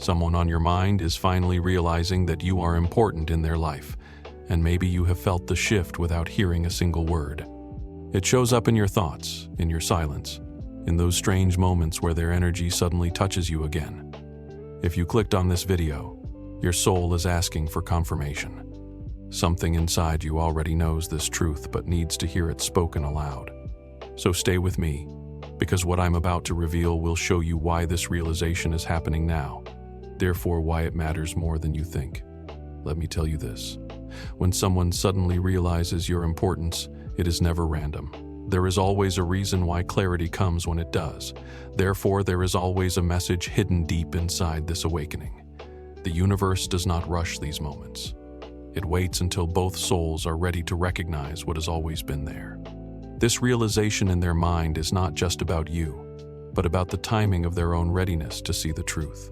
Someone on your mind is finally realizing that you are important in their life, and maybe you have felt the shift without hearing a single word. It shows up in your thoughts, in your silence, in those strange moments where their energy suddenly touches you again. If you clicked on this video, your soul is asking for confirmation. Something inside you already knows this truth but needs to hear it spoken aloud. So stay with me, because what I'm about to reveal will show you why this realization is happening now, therefore why it matters more than you think. Let me tell you this. When someone suddenly realizes your importance, it is never random. There is always a reason why clarity comes when it does. Therefore, there is always a message hidden deep inside this awakening. The universe does not rush these moments. It waits until both souls are ready to recognize what has always been there. This realization in their mind is not just about you, but about the timing of their own readiness to see the truth.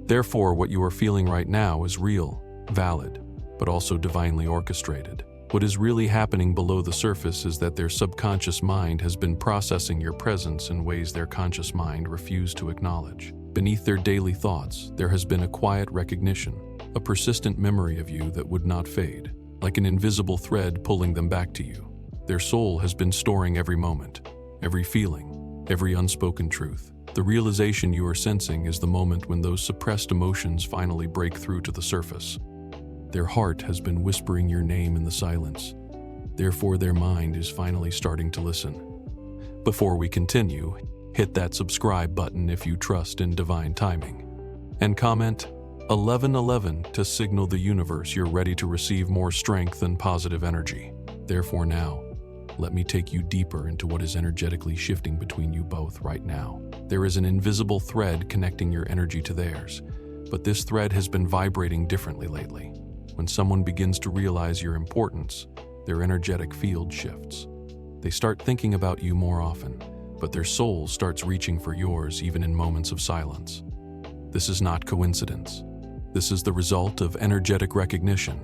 Therefore, what you are feeling right now is real, valid, but also divinely orchestrated. What is really happening below the surface is that their subconscious mind has been processing your presence in ways their conscious mind refused to acknowledge. Beneath their daily thoughts, there has been a quiet recognition, a persistent memory of you that would not fade, like an invisible thread pulling them back to you. Their soul has been storing every moment, every feeling, every unspoken truth. The realization you are sensing is the moment when those suppressed emotions finally break through to the surface. Their heart has been whispering your name in the silence. Therefore, their mind is finally starting to listen. Before we continue, hit that subscribe button if you trust in divine timing. And comment 1111 to signal the universe you're ready to receive more strength and positive energy. Therefore now, let me take you deeper into what is energetically shifting between you both right now. There is an invisible thread connecting your energy to theirs, but this thread has been vibrating differently lately. When someone begins to realize your importance, their energetic field shifts. They start thinking about you more often, but their soul starts reaching for yours even in moments of silence. This is not coincidence. This is the result of energetic recognition,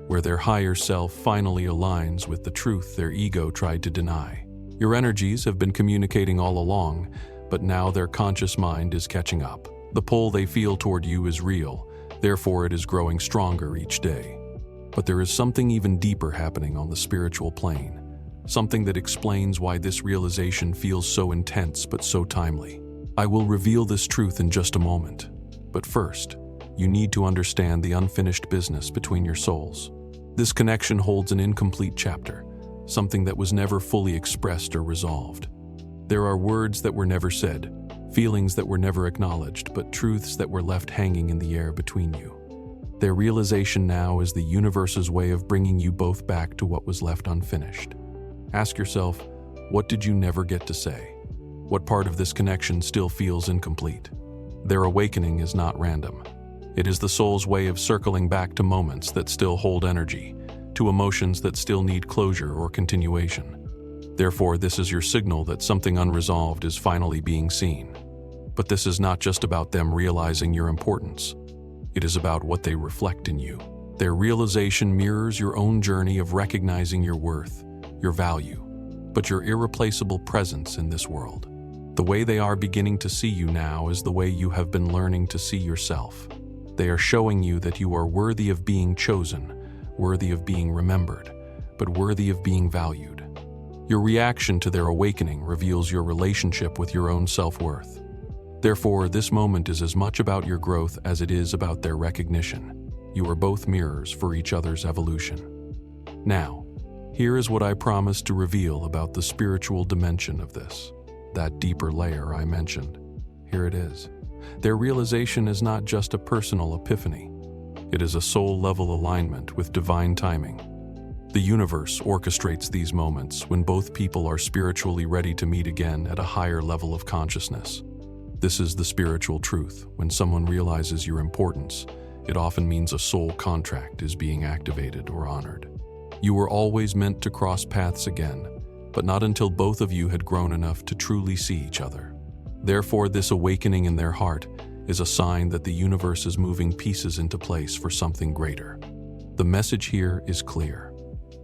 where their higher self finally aligns with the truth their ego tried to deny. Your energies have been communicating all along, but now their conscious mind is catching up. The pull they feel toward you is real, therefore it is growing stronger each day. But there is something even deeper happening on the spiritual plane, something that explains why this realization feels so intense but so timely. I will reveal this truth in just a moment, but first, you need to understand the unfinished business between your souls. This connection holds an incomplete chapter, something that was never fully expressed or resolved. There are words that were never said, feelings that were never acknowledged, but truths that were left hanging in the air between you. Their realization now is the universe's way of bringing you both back to what was left unfinished. Ask yourself, what did you never get to say? What part of this connection still feels incomplete? Their awakening is not random. It is the soul's way of circling back to moments that still hold energy, to emotions that still need closure or continuation. Therefore, this is your signal that something unresolved is finally being seen. But this is not just about them realizing your importance. It is about what they reflect in you. Their realization mirrors your own journey of recognizing your worth, your value, but your irreplaceable presence in this world. The way they are beginning to see you now is the way you have been learning to see yourself. They are showing you that you are worthy of being chosen, worthy of being remembered, but worthy of being valued. Your reaction to their awakening reveals your relationship with your own self-worth. Therefore, this moment is as much about your growth as it is about their recognition. You are both mirrors for each other's evolution. Now, here is what I promised to reveal about the spiritual dimension of this, that deeper layer I mentioned. Here it is. Their realization is not just a personal epiphany. It is a soul-level alignment with divine timing. The universe orchestrates these moments when both people are spiritually ready to meet again at a higher level of consciousness. This is the spiritual truth. When someone realizes your importance, it often means a soul contract is being activated or honored. You were always meant to cross paths again, but not until both of you had grown enough to truly see each other. Therefore, this awakening in their heart is a sign that the universe is moving pieces into place for something greater. The message here is clear.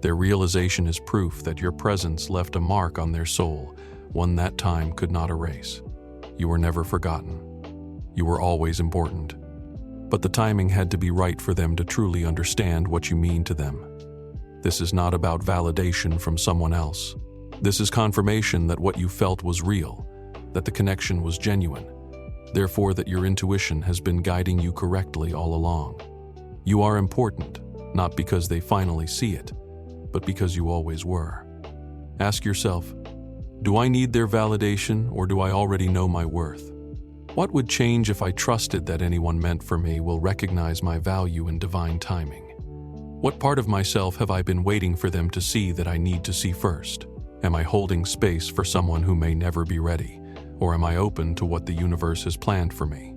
Their realization is proof that your presence left a mark on their soul, one that time could not erase. You were never forgotten. You were always important. but the timing had to be right for them to truly understand what you mean to them. This is not about validation from someone else. This is confirmation that what you felt was real, that the connection was genuine, therefore that your intuition has been guiding you correctly all along. You are important, not because they finally see it, but because you always were. Ask yourself, do I need their validation or do I already know my worth? What would change if I trusted that anyone meant for me will recognize my value in divine timing? What part of myself have I been waiting for them to see that I need to see first? Am I holding space for someone who may never be ready? Or am I open to what the universe has planned for me?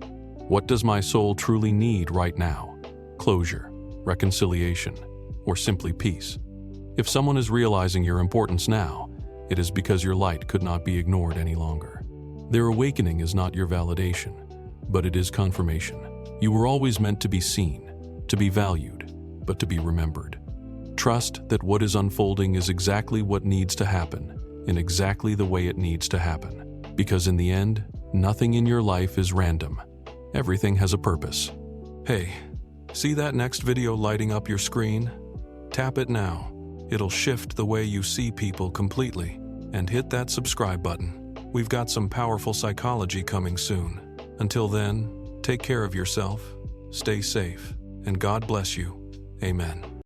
What does my soul truly need right now? Closure, reconciliation, or simply peace? If someone is realizing your importance now, it is because your light could not be ignored any longer. Their awakening is not your validation, but it is confirmation. You were always meant to be seen, to be valued, but to be remembered. Trust that what is unfolding is exactly what needs to happen, in exactly the way it needs to happen. Because in the end, nothing in your life is random. Everything has a purpose. Hey, see that next video lighting up your screen? Tap it now. It'll shift the way you see people completely. And hit that subscribe button. We've got some powerful psychology coming soon. Until then, take care of yourself, stay safe, and God bless you. Amen.